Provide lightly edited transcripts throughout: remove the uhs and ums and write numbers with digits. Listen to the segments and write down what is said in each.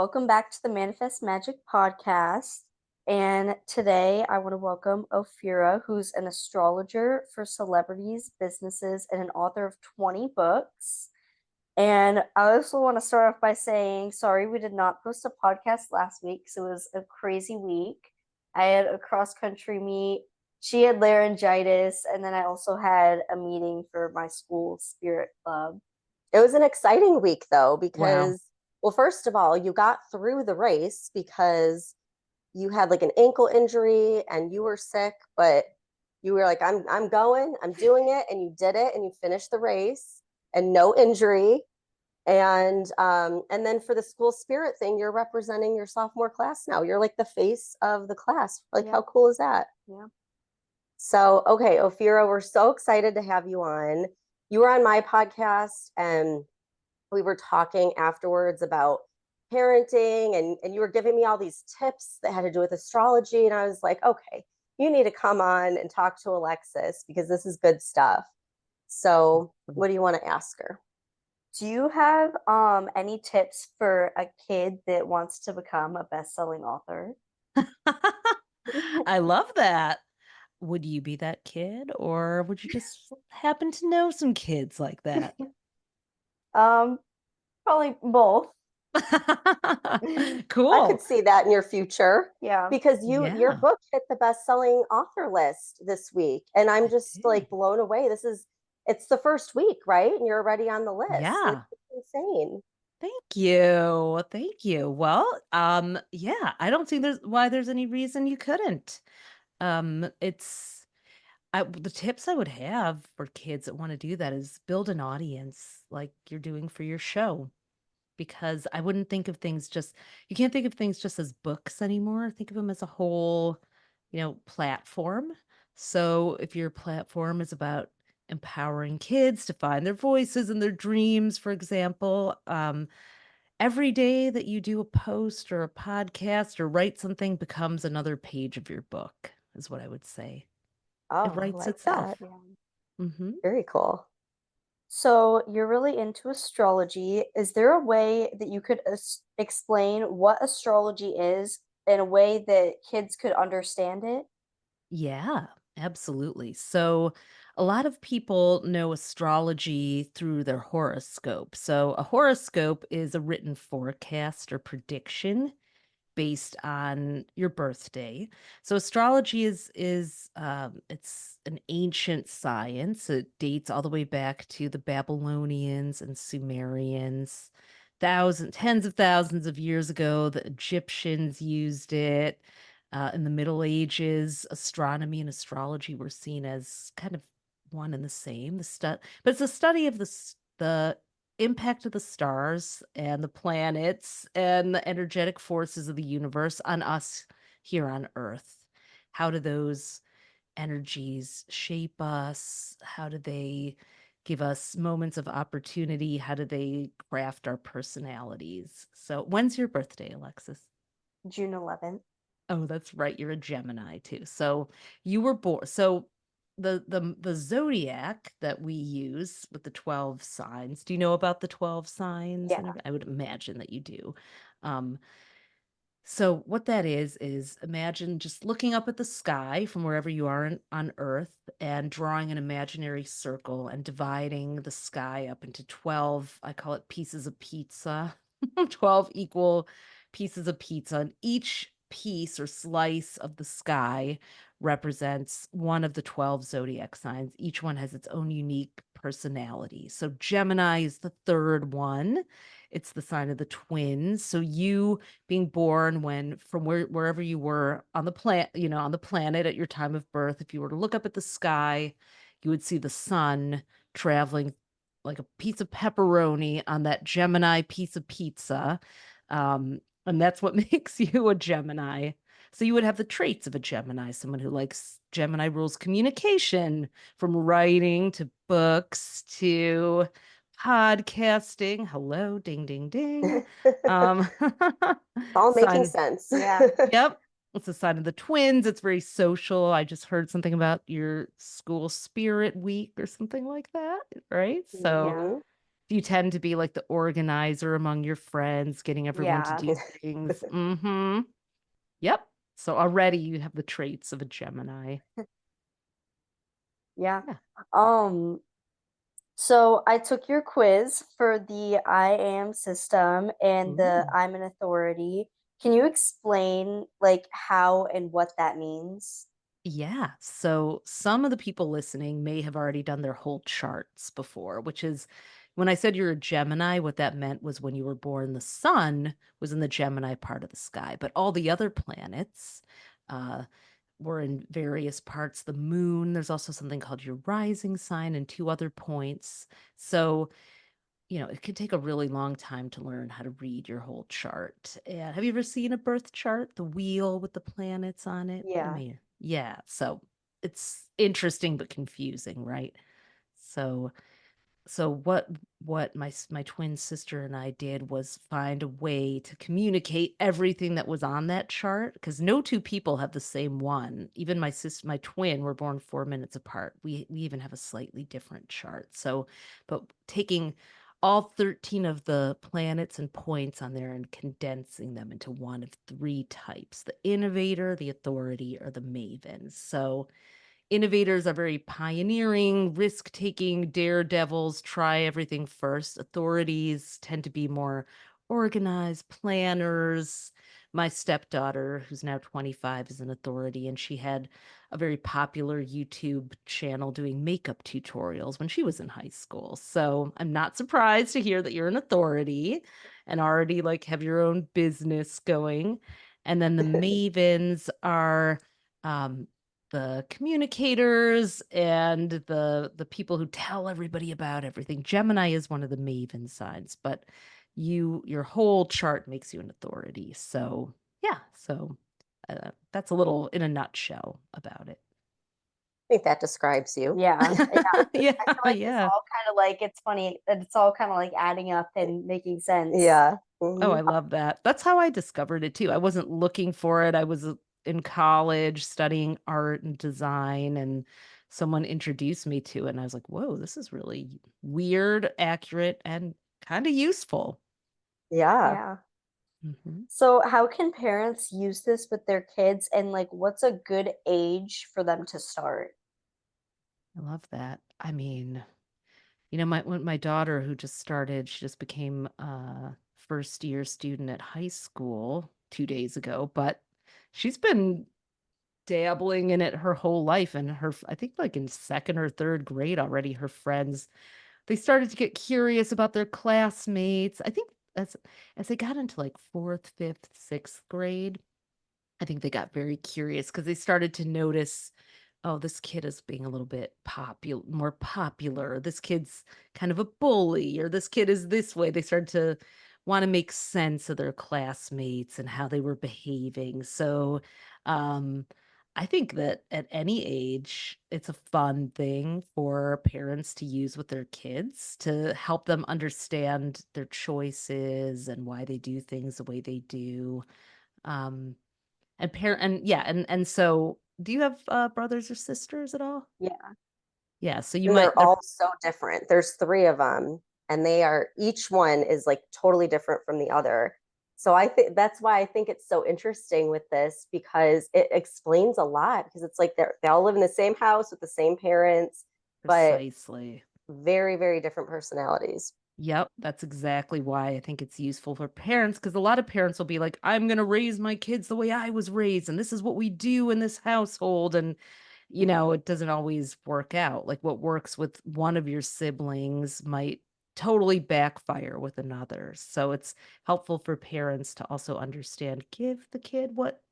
Welcome back to the Manifest Magic podcast. And today I want to welcome Ophira, who's an astrologer for celebrities, businesses, and an author of 20 books. And I also want to start off by saying, sorry, we did not post a podcast last week because it was a crazy week. I had a cross country meet. She had laryngitis, and then I also had a meeting for my school spirit club. It was an exciting week though, Wow. because, well, first of all, you got through the race because you had like an ankle injury and you were sick, but you were like, I'm going, I'm doing it, and you did it and you finished the race and no injury. And then for the school spirit thing, you're representing your sophomore class now. You're like the face of the class. Like, Yeah. how cool is that? Yeah. So, okay, Ophira, we're so excited to have you on. You were on my podcast and we were talking afterwards about parenting, and you were giving me all these tips that had to do with astrology. And I was like, okay, you need to come on and talk to Alexis because this is good stuff. So what do you want to ask her? Do you have any tips for a kid that wants to become a best-selling author? I love that. Would you be that kid, or would you just happen to know some kids like that? Probably both. I Cool. could see that in your future. Yeah. Because your Yeah. book hit the best-selling author list this week, and I'm just did. like blown away. It's the first week, right? And you're already on the list. Like, Yeah. it's insane. Thank you. Thank you. Well, yeah, I don't see there's any reason you couldn't. It's the tips I would have for kids that want to do that is build an audience like you're doing for your show. Because I wouldn't think of things just you can't think of things just as books anymore. Think of them as a whole, platform. So if your platform is about empowering kids to find their voices and their dreams, for example, every day that you do a post or a podcast or write something becomes another page of your book, is what I would say. It Oh, I writes like that. itself. Yeah. Hmm. Very cool. So you're really into astrology. Is there a way that you could explain what astrology is in a way that kids could understand it? Yeah, absolutely. So, a lot of people know astrology through their horoscope. So, a horoscope is a written forecast or prediction based on your birthday. So, astrology is it's an ancient science. It dates all the way back to the Babylonians and Sumerians. Tens of thousands of years ago, the Egyptians used it. In the Middle Ages, astronomy and astrology were seen as kind of one and the same. But it's a study of the impact of the stars and the planets and the energetic forces of the universe on us here on Earth. How do those energies shape us? How do they give us moments of opportunity? How do they craft our personalities? So, when's your birthday, Alexis? June 11th. Oh, that's right. You're a Gemini too. So you were born. So the zodiac that we use with the 12 signs. Do you know about the 12 signs? Yeah. I would imagine that you do. Um, so what that is imagine just looking up at the sky from wherever you are on Earth and drawing an imaginary circle and dividing the sky up into 12, I call it pieces of pizza, 12 equal pieces of pizza. And each piece or slice of the sky represents one of the 12 zodiac signs. Each one has its own unique personality. So Gemini is the third one. It's the sign of the twins. So you being born when from wherever you were on the on the planet at your time of birth, if you were to look up at the sky, you would see the sun traveling like a piece of pepperoni on that Gemini piece of pizza. And that's what makes you a Gemini. So you would have the traits of a Gemini, someone who likes Gemini rules communication, from writing to books to podcasting. Hello, ding, ding, ding. Um, All making sign, sense. Yeah. yep. It's a sign of the twins. It's very social. I just heard something about your school spirit week or something like that, right? So Yeah. Do you tend to be like the organizer among your friends, getting everyone to Yeah. do things? Mm-hmm. Yep. So already you have the traits of a Gemini. Yeah. Yeah. Um, so I took your quiz for the IAM system and the Ooh. I'm an authority. Can you explain like how and what that means? Yeah. So some of the people listening may have already done their whole charts before, which is when I said you're a Gemini, what that meant was when you were born, the sun was in the Gemini part of the sky, but all the other planets uh, were in various parts. The moon, there's also something called your rising sign and two other points. So, it could take a really long time to learn how to read your whole chart. And have you ever seen a birth chart, the wheel with the planets on it? I Yeah. mean, yeah. So it's interesting but confusing, right? So what my twin sister and I did was find a way to communicate everything that was on that chart because no two people have the same one. Even my twin were born 4 minutes apart. We even have a slightly different chart. So, but taking all 13 of the planets and points on there and condensing them into one of three types: the innovator, the authority, or the maven. So innovators are very pioneering, risk taking, daredevils, try everything first. Authorities tend to be more organized, planners. My stepdaughter, who's now 25, is an authority, and she had a very popular YouTube channel doing makeup tutorials when she was in high school. So I'm not surprised to hear that you're an authority and already like have your own business going. And then the mavens are um, the communicators and the people who tell everybody about everything. Gemini is one of the maven signs, but your whole chart makes you an authority. So, yeah, so that's a little in a nutshell about it. I think that describes you. Yeah. Yeah. Yeah, I feel like it's yeah. all kind of like it's funny that it's all kind of like adding up and making sense. Yeah. Oh, I Mhm. love that. That's how I discovered it too. I wasn't looking for it. I was in college studying art and design, and someone introduced me to it. And I was like, whoa, this is really weird, accurate, and kind of useful. Yeah. Yeah. Mhm. So how can parents use this with their kids and like what's a good age for them to start? I love that. I mean, my daughter who just started, she just became a first year student at high school 2 days ago, but she's been dabbling in it her whole life, and I think like in second or third grade already, her friends, they started to get curious about their classmates. I think as they got into like fourth, fifth, sixth grade, I think they got very curious because they started to notice, oh, this kid is being a little bit more popular. This kid's kind of a bully, or this kid is this way. They started to want to make sense of their classmates and how they were behaving. So, um, I think that at any age, it's a fun thing for parents to use with their kids to help them understand their choices and why they do things the way they do. Um, and yeah, and so do you have, brothers or sisters at all? Yeah. Yeah, so you And might they're they're all so different. There's three of them, and they are each one is like totally different from the other. So I think that's why I think it's so interesting with this because it explains a lot because it's like they all live in the same house with the same parents, but precisely. very, very different personalities. Yep, that's exactly why I think it's useful for parents, because a lot of parents will be like, "I'm gonna raise my kids the way I was raised, and this is what we do in this household," and, it doesn't always work out. Like, what works with one of your siblings might totally backfire with another. So it's helpful for parents to also understand, give the kid what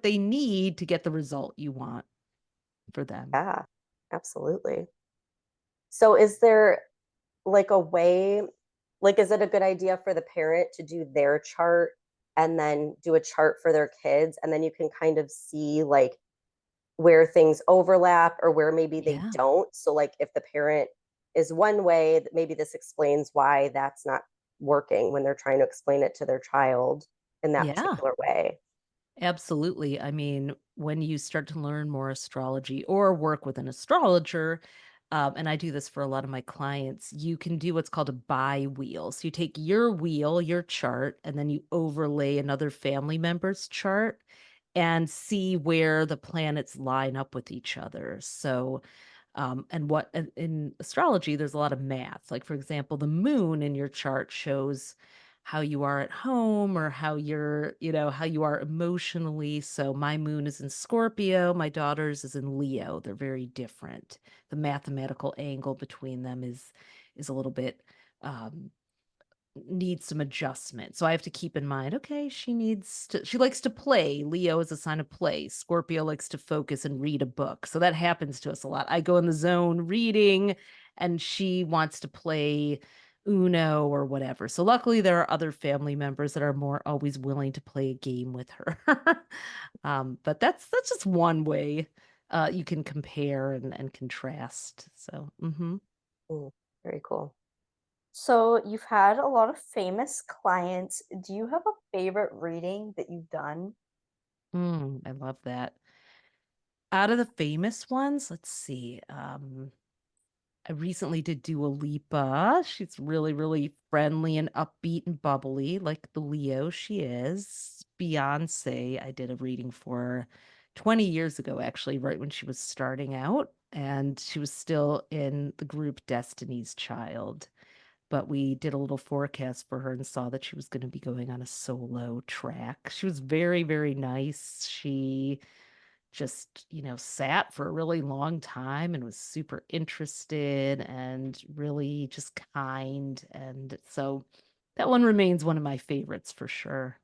they need to get the result you want for them. Yeah, absolutely. So is there like a way, like, is it a good idea for the parent to do their chart and then do a chart for their kids? And then you can kind of see like where things overlap or where maybe they Yeah. don't. So, like, if the parent is one way, maybe this explains why that's not working when they're trying to explain it to their child in that Yeah. particular way. Absolutely. I mean, when you start to learn more astrology or work with an astrologer, and I do this for a lot of my clients, you can do what's called a bi-wheel. So you take your wheel, your chart, and then you overlay another family member's chart and see where the planets line up with each other. So and what in astrology, there's a lot of math. Like, for example, the moon in your chart shows how you are at home or how you're, how you are emotionally. So my moon is in Scorpio, my daughter's is in Leo. They're very different. The mathematical angle between them is a little bit um needs some adjustment. So I have to keep in mind, okay, she likes to play. Leo is a sign of play. Scorpio likes to focus and read a book. So that happens to us a lot. I go in the zone reading and she wants to play Uno or whatever. So luckily there are other family members that are more always willing to play a game with her. But that's just one way you can compare and contrast. So, Mm, very cool. So you've had a lot of famous clients. Do you have a favorite reading that you've done? I love that. Out of the famous ones, let's see. I recently did do a Lipa. She's really, really friendly and upbeat and bubbly, like the Leo she is. Beyonce, I did a reading for 20 years ago, actually, right when she was starting out. And she was still in the group Destiny's Child. But we did a little forecast for her and saw that she was going to be going on a solo track. She was very, very nice. She just, sat for a really long time and was super interested and really just kind. And so that one remains one of my favorites for sure.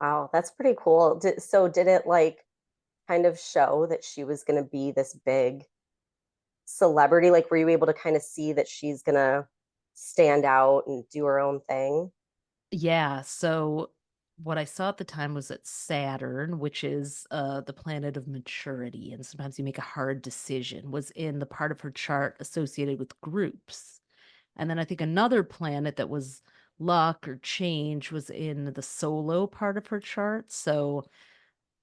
Wow, that's pretty cool. Did it like kind of show that she was going to be this big celebrity? Like, were you able to kind of see that she's going to stand out and do her own thing? Yeah. So what I saw at the time was that Saturn, which is the planet of maturity, and sometimes you make a hard decision, was in the part of her chart associated with groups. And then I think another planet that was luck or change was in the solo part of her chart. So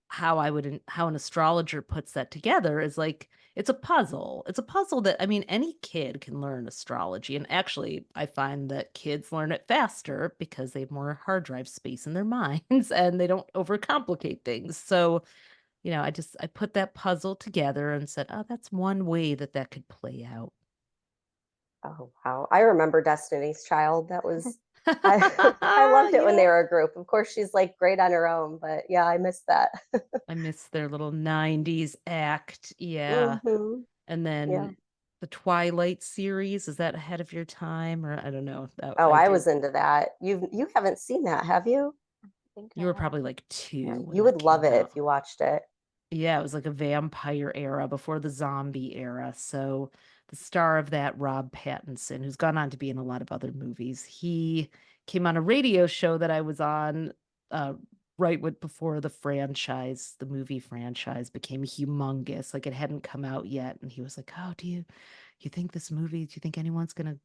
how an astrologer puts that together is like it's a puzzle. It's a puzzle that I mean any kid can learn astrology, and actually I find that kids learn it faster because they have more hard drive space in their minds and they don't overcomplicate things. So, I put that puzzle together and said, "Oh, that's one way that that could play out." Oh, wow. I remember Destiny's Child. That was I loved it when they Yeah. were a group. Of course, she's like great on her own, but yeah, I missed that. I miss their little 90s act. Yeah. Hmm. And Yeah. then the Twilight series, is that ahead of your time? Or I don't know. Oh, I I did. was into that. You haven't seen that, have you? I think You I were have. probably like Yeah, 2 when you would that love came it if out. you watched it. Yeah, it was like a vampire era before the zombie era. So the star of that, Rob Pattinson, who's gone on to be in a lot of other movies, he came on a radio show that I was on uh, before the movie franchise became humongous. Like it hadn't come out yet, and he was like, "Oh, you think this movie? Do you think anyone's gonna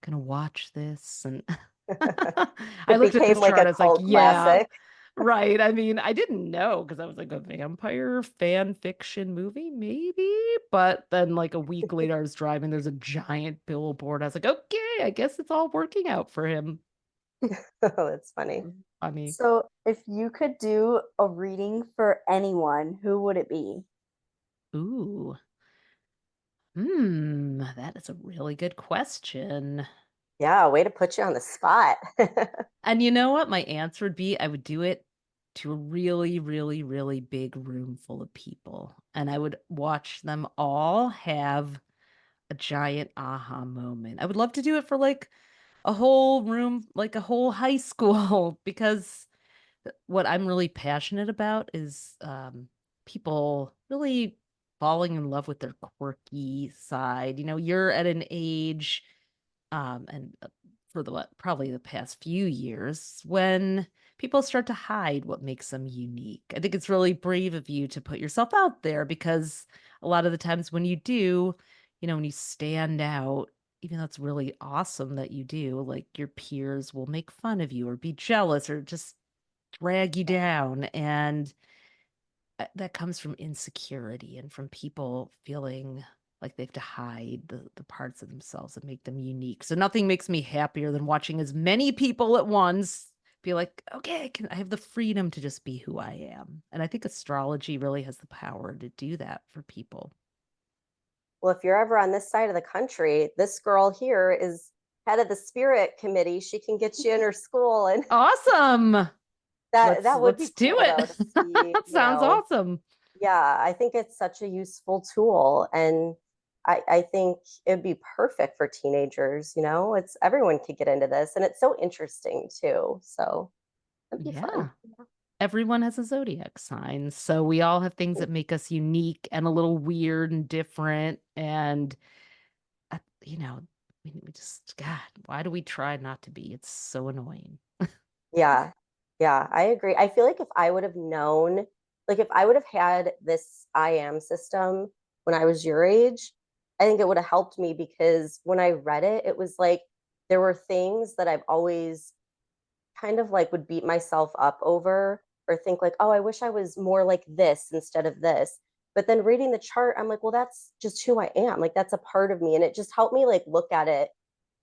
watch this?" And I It looked at became this like chart. a I was like, cult "Yeah." classic. Right. I mean, I didn't know because I was like a vampire fan fiction movie, maybe. But then, like a week later, I was driving. There's a giant billboard. I was like, okay, I guess it's all working out for him. Oh, that's funny. Funny. So if you could do a reading for anyone, who would it be? Ooh, that is a really good question. Yeah, way to put you on the spot. And you know what? My answer would be I would do it to a really, really, really big room full of people. And I would watch them all have a giant aha moment. I would love to do it for like a whole room, like a whole high school, because what I'm really passionate about is people really falling in love with their quirky side. You're at an age and for probably the past few years when people start to hide what makes them unique. I think it's really brave of you to put yourself out there because a lot of the times when you do, when you stand out, even though it's really awesome that you do, like your peers will make fun of you or be jealous or just drag you down. And that comes from insecurity and from people feeling like they have to hide the parts of themselves that make them unique. So nothing makes me happier than watching as many people at once be like, okay, I have the freedom to just be who I am. And I think astrology really has the power to do that for people. Well, if you're ever on this side of the country, this girl here is head of the spirit committee. She can get you in her school, and Awesome. that would be Let's do cool it. though to see, That sounds awesome. yeah, I think it's such a useful tool. And I think it'd be perfect for teenagers, it's everyone could get into this, and it's so interesting too. So it'd be fun. Yeah. Everyone has a zodiac sign. So we all have things that make us unique and a little weird and different. And, you know, we just, God, why do we try not to be? It's so annoying. Yeah. Yeah, I agree. I feel like if I would have known, like if I would have had this IAM system when I was your age, I think it would have helped me, because when I read it, it was like there were things that I've always kind of like would beat myself up over, or think like, oh, I wish I was more like this instead of this. But then reading the chart, I'm like, well, that's just who I am. Like that's a part of me. And it just helped me like look at it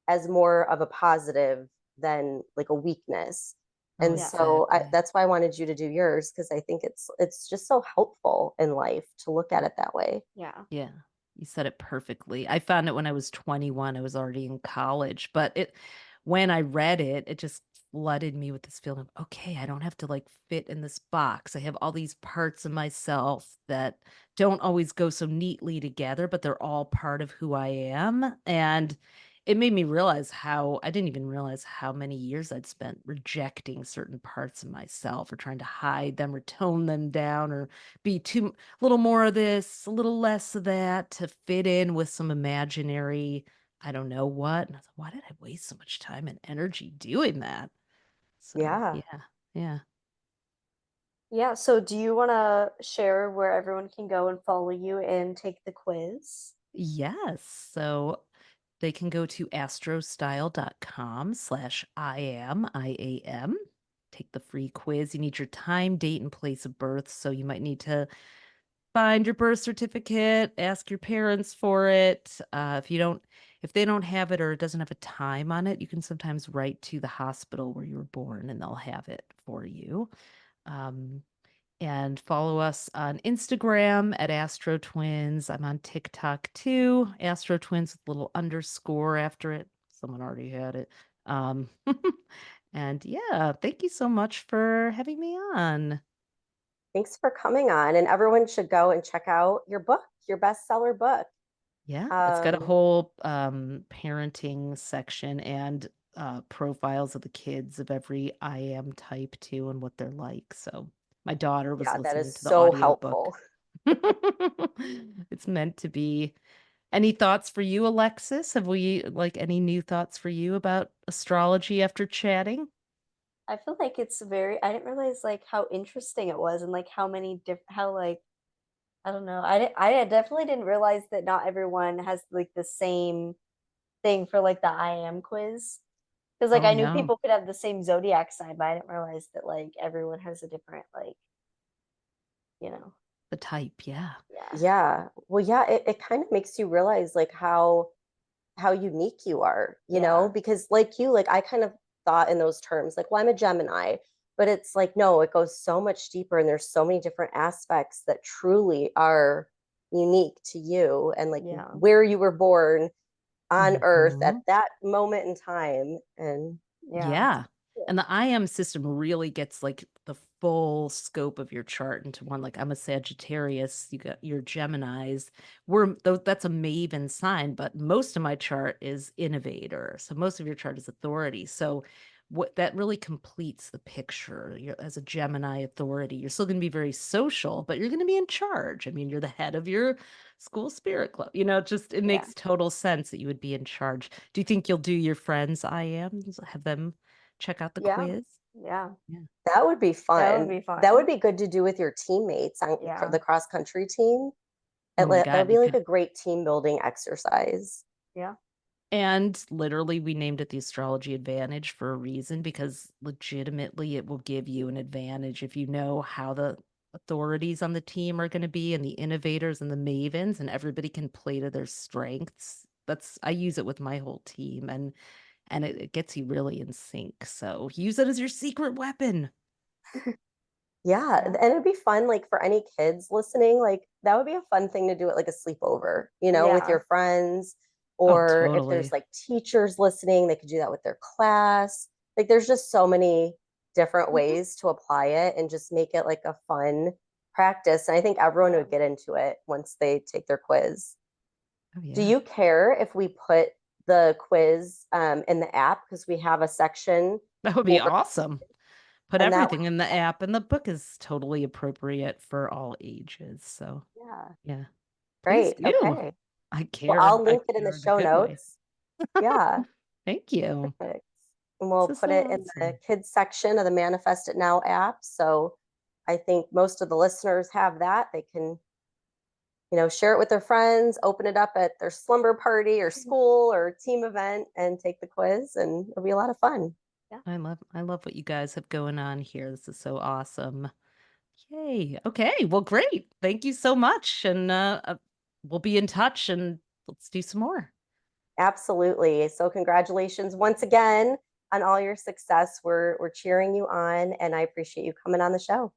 as more of a positive than like a weakness. Oh, And Yeah. so exactly. that's why I wanted you to do yours, because I think it's just so helpful in life to look at it that way. Yeah. Yeah, you said it perfectly. I found it when I was 21. I was already in college, but when I read it, it just flooded me with this feeling of, okay, I don't have to like fit in this box. I have all these parts of myself that don't always go so neatly together, but they're all part of who I am. And it made me realize how I didn't even realize how many years I'd spent rejecting certain parts of myself, or trying to hide them or tone them down, or be too a little more of this, a little less of that to fit in with some imaginary, I don't know what. And I thought, why did I waste so much time and energy doing that? So, Yeah. yeah, yeah. Yeah. So do you want to share where everyone can go and follow you and take the quiz? Yes. So they can go to astrostyle.com/IAM. Take the free quiz. You need your time, date, and place of birth. So you might need to find your birth certificate, ask your parents for it. If they don't have it, or it doesn't have a time on it, you can sometimes write to the hospital where you were born and they'll have it for you. Um, and follow us on Instagram at AstroTwins. I'm on TikTok too, AstroTwins with a little underscore after it. Someone already had it. Um, and yeah, thank you so much for having me on. Thanks for coming on. And everyone should go and check out your book, your bestseller book. Yeah, it's got a Um, whole parenting section, and profiles of the kids of every IAM type too, and what they're like. So my daughter was yeah, that listening is to the so audiobook. helpful. It's meant to be. Any thoughts for you, Alexis? Have we like any new thoughts for you about astrology after chatting? I feel like it's very, I didn't realize like how interesting it was, and like how many different, how like, I don't know. I definitely didn't realize that not everyone has like the same thing for like the IM quiz. Because like Oh I knew no, people could have the same zodiac sign, but I didn't realize that like everyone has a different like, you know. the type, yeah. Yeah. Yeah. Well, yeah, it kind of makes you realize like how unique you are, Yeah. because like you, like I kind of thought in those terms, like, well, I'm a Gemini, but it's like, no, it goes so much deeper, and there's so many different aspects that truly are unique to you, and like Yeah. where you were born on earth at Mhm. that moment in time. And Yeah. Yeah. cool. And the IM system really gets like the full scope of your chart into one. Like I'm a Sagittarius, you got your Geminis. That's a Maven sign, but most of my chart is Innovator. So most of your chart is authority. So what that really completes the picture. You're, as a Gemini authority, you're still going to be very social, but you're going to be in charge. I mean, you're the head of your school spirit club. It Yeah. makes total sense that you would be in charge. Do you think you'll do your friends' IAMs? Have them check out the Yeah. quiz? Yeah. Yeah. That would be That would fun. be That would fun. be good to do with your teammates on Yeah. the cross country team. Oh my That would God, be you like could. a great team building exercise. Yeah. And literally, we named it the Astrology Advantage for a reason, because legitimately it will give you an advantage if you know how the authorities on the team are going to be, and the innovators and the mavens, and everybody can play to their strengths. I use it with my whole team, and it gets you really in sync. So use it as your secret weapon. Yeah, and it'd be fun, like for any kids listening, like that would be a fun thing to do at like a sleepover, with Yeah. your friends, Oh, or if there's totally. like teachers listening, they could do that with their class. Like there's just so many different Mhm. ways to apply it and just make it like a fun practice. And I think everyone Yeah. would get into it once they take their quiz. Oh, Do yeah. you care if we put the quiz in the app? Because we have a section That would be for, awesome. Put and that everything in the app, and the book is totally appropriate for all ages. So, yeah, yeah, please great. do. Okay. I Well, care. I'll I link it in the care in a show good way. notes. Yeah, Thank you. perfect. And we'll This is put so it in the awesome. kids section of the Manifest It Now app. So I think most of the listeners have that. They can, share it with their friends, open it up at their slumber party or school or team event and take the quiz, and it'll be a lot of fun. I love what you guys have going on here. This is so awesome. Yay. Okay. Well, great. Thank you so much. And we'll be in touch, and let's do some more. Absolutely. So congratulations once again on all your success. We're cheering you on, and I appreciate you coming on the show.